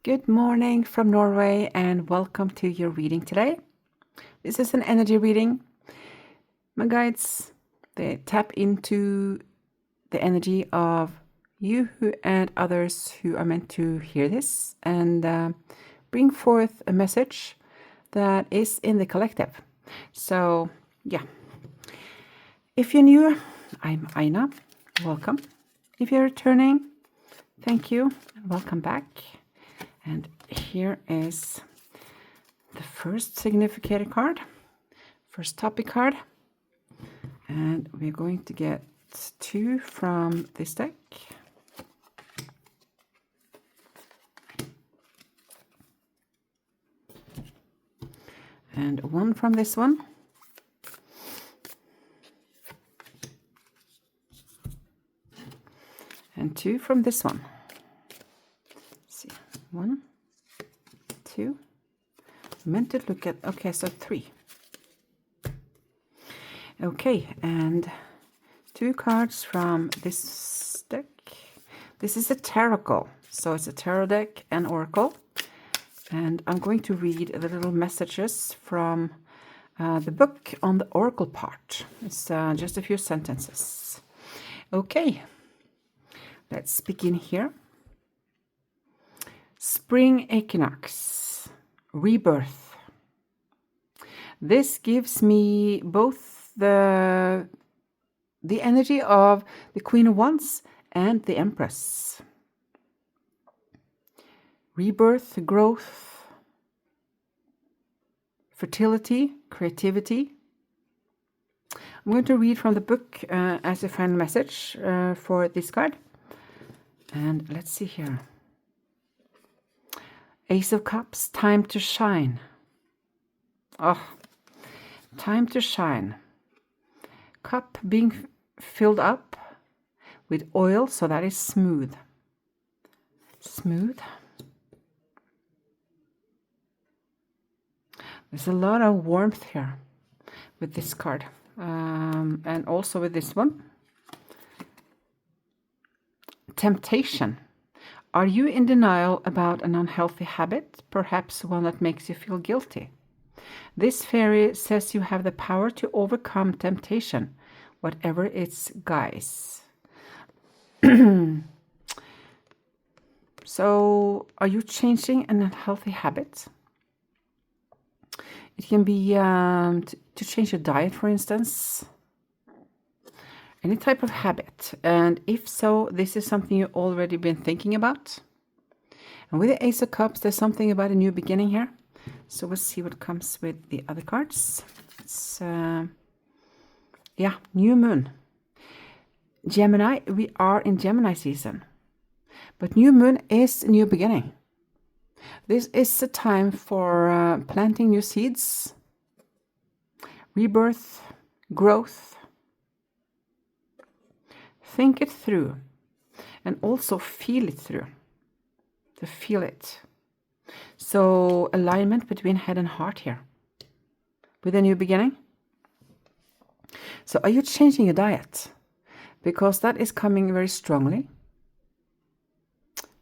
Good morning from Norway and welcome to your reading today. This is an energy reading. My guides, they tap into the energy of you and others who are meant to hear this and bring forth a message that is in the collective. So, yeah. If you're new, I'm Aina. Welcome. If you're returning, thank you and welcome back. And here is the first significant card, first topic card. And we're going to get two from this deck. And one from this one. And two from this one. Let's see, 1, 2. I meant to look at, okay, so 3. Okay, and 2 cards from this deck. This is a tarot, so it's a tarot deck and oracle. And I'm going to read the little messages from the book on the oracle part. It's just a few sentences. Okay, let's begin here. Spring equinox, rebirth. This gives me both the energy of the Queen of Wands and the Empress. Rebirth, growth, fertility, creativity. I'm going to read from the book as a final message for this card. And let's see here. Ace of Cups, time to shine. Oh, time to shine. Cup being filled up with oil, so that is smooth. Smooth. There's a lot of warmth here with this card. And also with this one. Temptation. Are you in denial about an unhealthy habit, perhaps one that makes you feel guilty? This fairy says you have the power to overcome temptation, whatever its guise. So, are you changing an unhealthy habit? It can be to change your diet, for instance. Any type of habit, and if so, this is something you've already been thinking about. And with the Ace of Cups, there's something about a new beginning here. So we'll see what comes with the other cards. It's, new moon. Gemini, we are in Gemini season. But new moon is a new beginning. This is a time for planting new seeds, rebirth, growth. Think it through and also feel it through, to feel it. So alignment between head and heart here with a new beginning. So are you changing your diet? Because that is coming very strongly.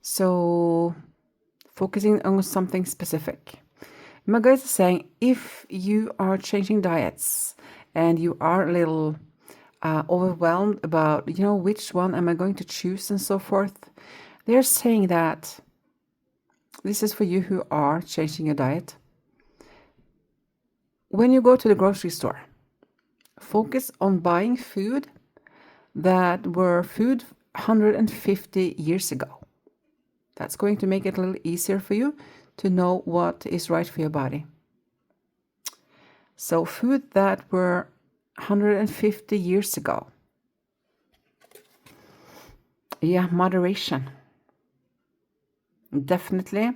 So focusing on something specific. My guys are saying if you are changing diets and you are a little overwhelmed about, which one am I going to choose and so forth. They're saying that this is for you who are changing your diet. When you go to the grocery store, focus on buying food that were food 150 years ago. That's going to make it a little easier for you to know what is right for your body. So food that were 150 years ago. Yeah, moderation. Definitely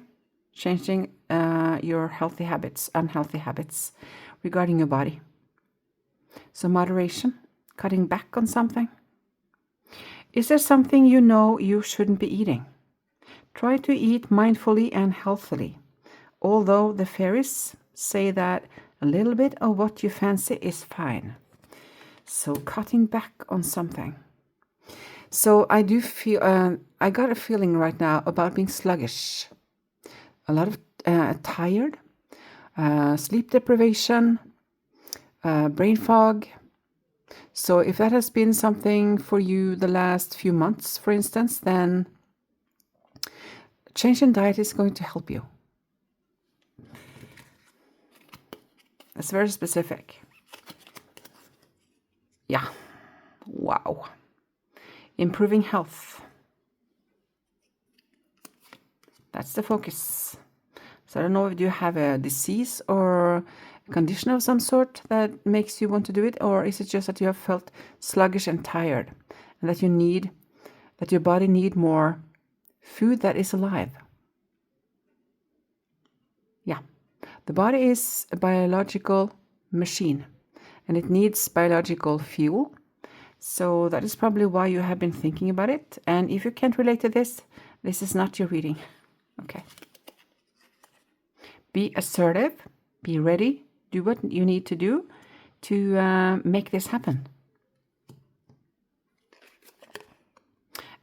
changing your healthy habits, unhealthy habits regarding your body. So moderation, cutting back on something. Is there something you know you shouldn't be eating? Try to eat mindfully and healthily, although the fairies say that a little bit of what you fancy is fine. So cutting back on something. So I do feel, I got a feeling right now about being sluggish. a lot of tired, sleep deprivation, brain fog. So if that has been something for you the last few months, for instance, then change in diet is going to help you. That's very specific. Yeah. Wow. Improving health. That's the focus. So I don't know if you have a disease or a condition of some sort that makes you want to do it, or is it just that you have felt sluggish and tired and that your body need more food that is alive? Yeah. The body is a biological machine and it needs biological fuel. So that is probably why you have been thinking about it. And if you can't relate to this, this is not your reading. Okay. Be assertive, be ready, do what you need to do to make this happen.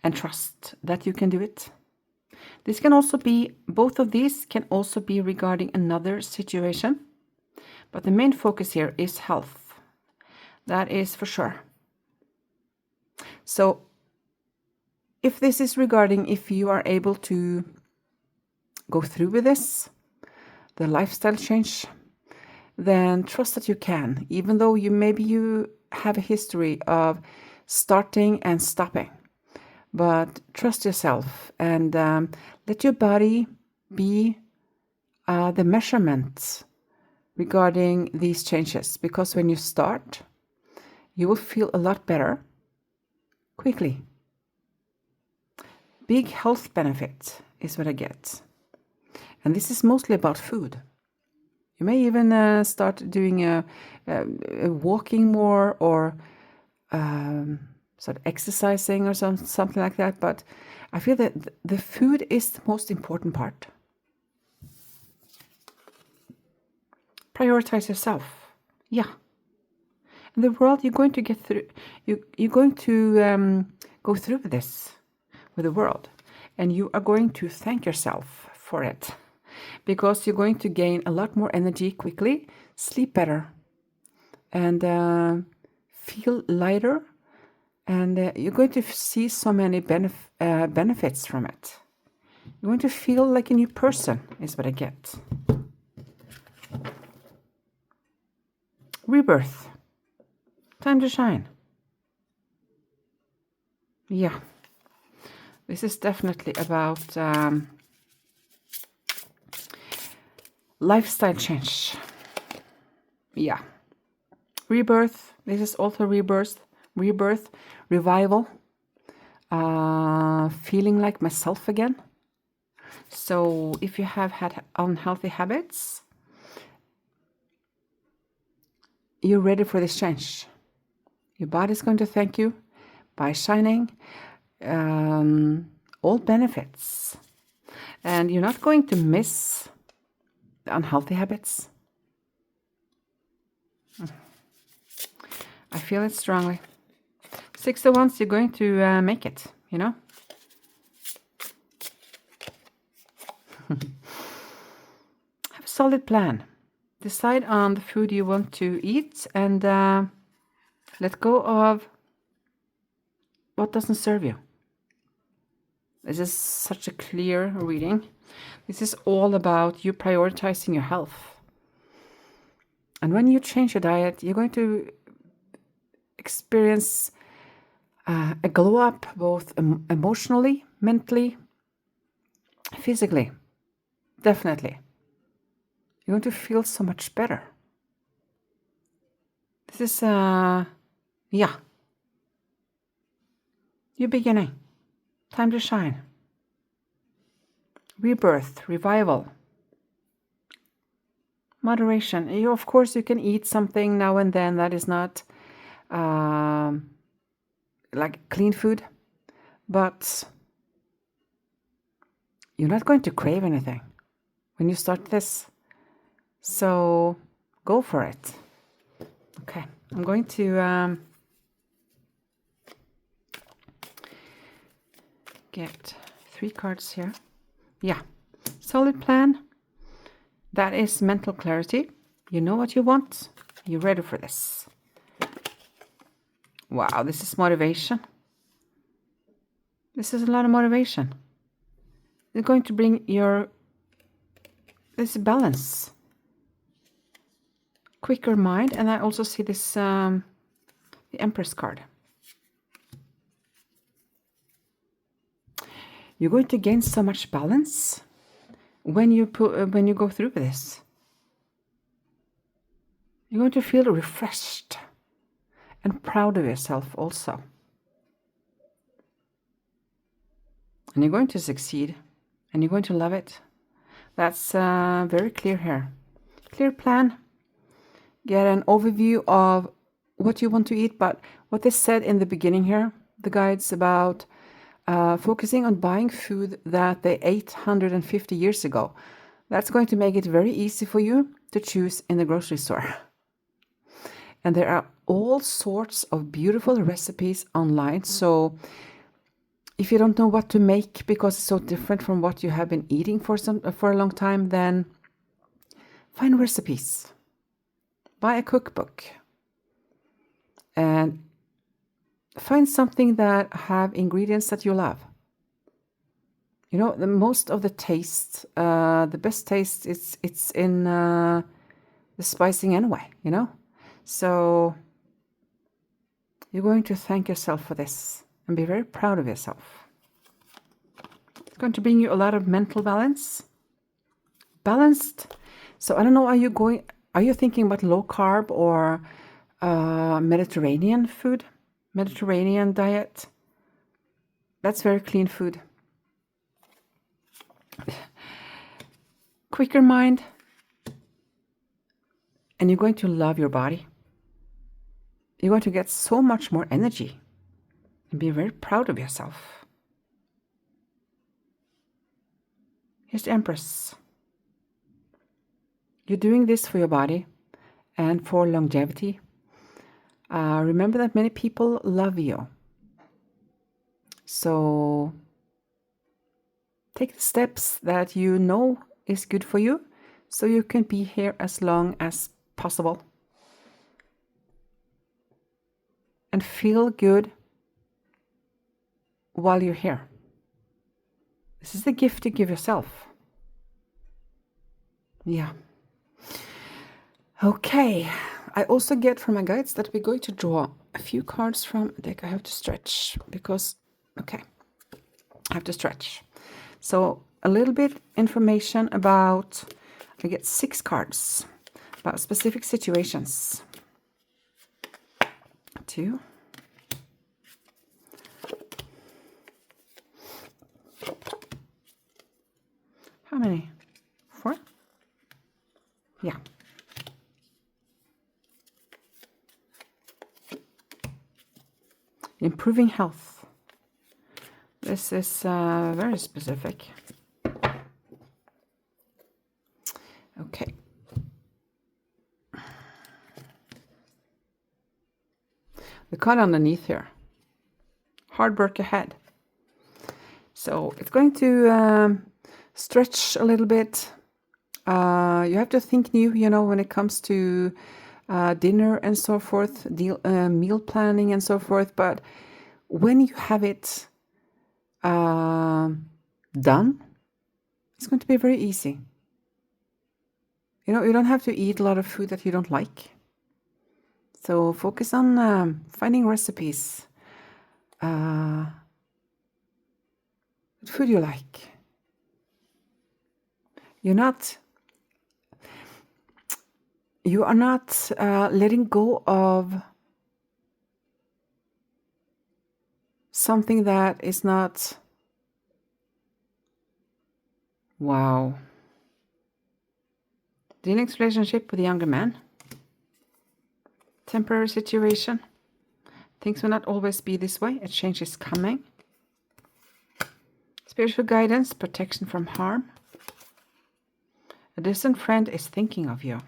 And trust that you can do it. This can also be, both of these can also be regarding another situation. But the main focus here is health. That is for sure. So if this is regarding if you are able to go through with this, the lifestyle change, then trust that you can, even though maybe you have a history of starting and stopping. But trust yourself and let your body be the measurements regarding these changes, because when you start, you will feel a lot better quickly. Big health benefit is what I get. And this is mostly about food. You may even start doing walking more or sort of exercising or something like that. But I feel that the food is the most important part. Prioritize yourself. Yeah. In the world, you're going to get through. You're going to go through this with the world, and you are going to thank yourself for it, because you're going to gain a lot more energy quickly, sleep better, and feel lighter, and you're going to see so many benefits from it. You're going to feel like a new person, is what I get. Rebirth. Time to shine. Yeah. This is definitely about lifestyle change. Yeah. Rebirth. This is also rebirth, revival. Feeling like myself again. So if you have had unhealthy habits, you're ready for this change. Your body's going to thank you by shining. All benefits. And you're not going to miss the unhealthy habits. I feel it strongly. 6 of Wands, you're going to make it, you know. Have a solid plan. Decide on the food you want to eat and let go of what doesn't serve you. This is such a clear reading. This is all about you prioritizing your health. And when you change your diet, you're going to experience a glow up, both emotionally, mentally, physically. Definitely. You're going to feel so much better. This is, yeah. You're beginning. Time to shine. Rebirth, revival. Moderation. Of course, you can eat something now and then that is not like clean food, but you're not going to crave anything when you start this. So go for it. Okay, I'm going to get 3 cards here. Yeah, solid plan. That is mental clarity. You know what you want. You're ready for this. Wow, this is motivation. This is a lot of motivation. It's going to bring this balance. Quicker mind. And I also see this, the Empress card. You're going to gain so much balance when you go through with this. You're going to feel refreshed and proud of yourself also. And you're going to succeed, and you're going to love it. That's very clear here. Clear plan. Get an overview of what you want to eat, but what they said in the beginning here, the guides about focusing on buying food that they ate 150 years ago. That's going to make it very easy for you to choose in the grocery store. And there are all sorts of beautiful recipes online. So if you don't know what to make because it's so different from what you have been eating for a long time, then find recipes. Buy a cookbook. And find something that have ingredients that you love. You know, the most of the taste, the best taste, it's in the spicing anyway, you know. So you're going to thank yourself for this and be very proud of yourself. It's going to bring you a lot of mental balance. Balanced. So I don't know, are you thinking about low carb or Mediterranean food? Mediterranean diet? That's very clean food. Quicker mind. And you're going to love your body. You're going to get so much more energy and be very proud of yourself. Here's the Empress. You're doing this for your body and for longevity. Remember that many people love you. So take the steps that you know is good for you so you can be here as long as possible. And feel good while you're here. This is the gift you give yourself. Yeah. Okay. I also get from my guides that we're going to draw a few cards from a deck. I have to stretch because, okay, I have to stretch. So a little bit information about, I get 6 cards about specific situations. 2. How many? 4? Yeah. Improving health. This is very specific. Okay. The card underneath here. Hard work ahead. So it's going to stretch a little bit. You have to think new, you know, when it comes to dinner and so forth, meal planning and so forth. But when you have it done, it's going to be very easy. You know, you don't have to eat a lot of food that you don't like. So focus on finding recipes, food you like. You are not letting go of something that is not, wow. The next relationship with a younger man. Temporary situation. Things will not always be this way. A change is coming. Spiritual guidance, protection from harm. A distant friend is thinking of you.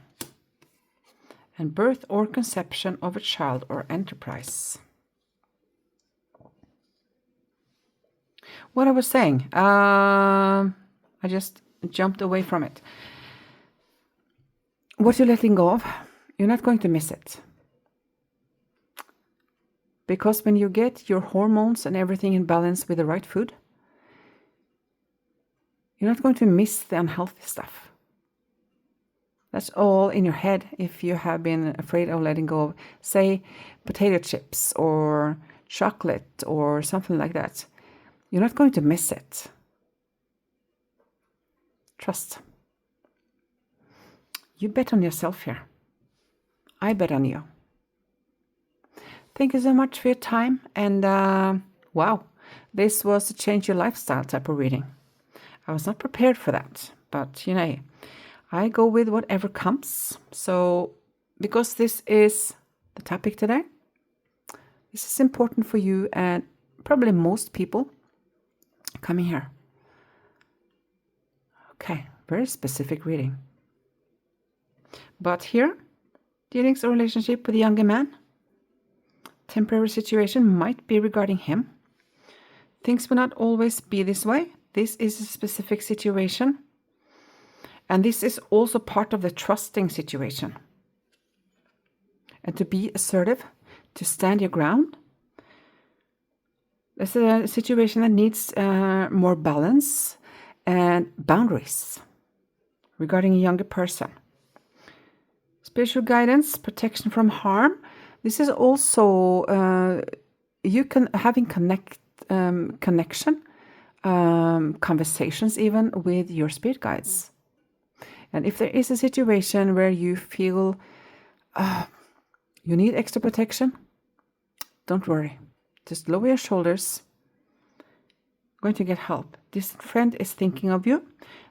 And birth or conception of a child or enterprise. What I was saying, I just jumped away from it. What you're letting go of, you're not going to miss it. Because when you get your hormones and everything in balance with the right food, you're not going to miss the unhealthy stuff. That's all in your head if you have been afraid of letting go of, say, potato chips or chocolate or something like that. You're not going to miss it. Trust. You bet on yourself here. I bet on you. Thank you so much for your time. And wow, this was a change your lifestyle type of reading. I was not prepared for that, but you know, I go with whatever comes. So, because this is the topic today, this is important for you and probably most people coming here. Okay, very specific reading. But here, dealings or relationship with a younger man. Temporary situation might be regarding him. Things will not always be this way. This is a specific situation. And this is also part of the trusting situation. And to be assertive, to stand your ground. This is a situation that needs more balance and boundaries regarding a younger person. Spiritual guidance, protection from harm. This is also having connection, conversations even with your spirit guides. And if there is a situation where you feel you need extra protection, don't worry. Just lower your shoulders. Going to get help. This friend is thinking of you.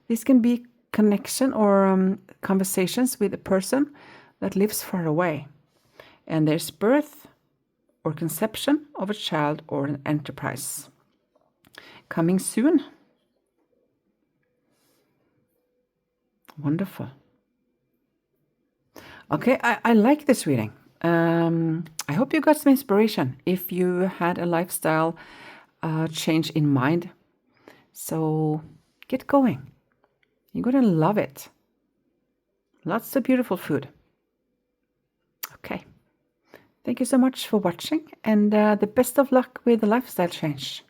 This can be connection or conversations with a person that lives far away. And there's birth or conception of a child or an enterprise. Coming soon. Wonderful. Okay, I like this reading. I hope you got some inspiration if you had a lifestyle change in mind. So get going. You're going to love it. Lots of beautiful food. Okay. Thank you so much for watching and the best of luck with the lifestyle change.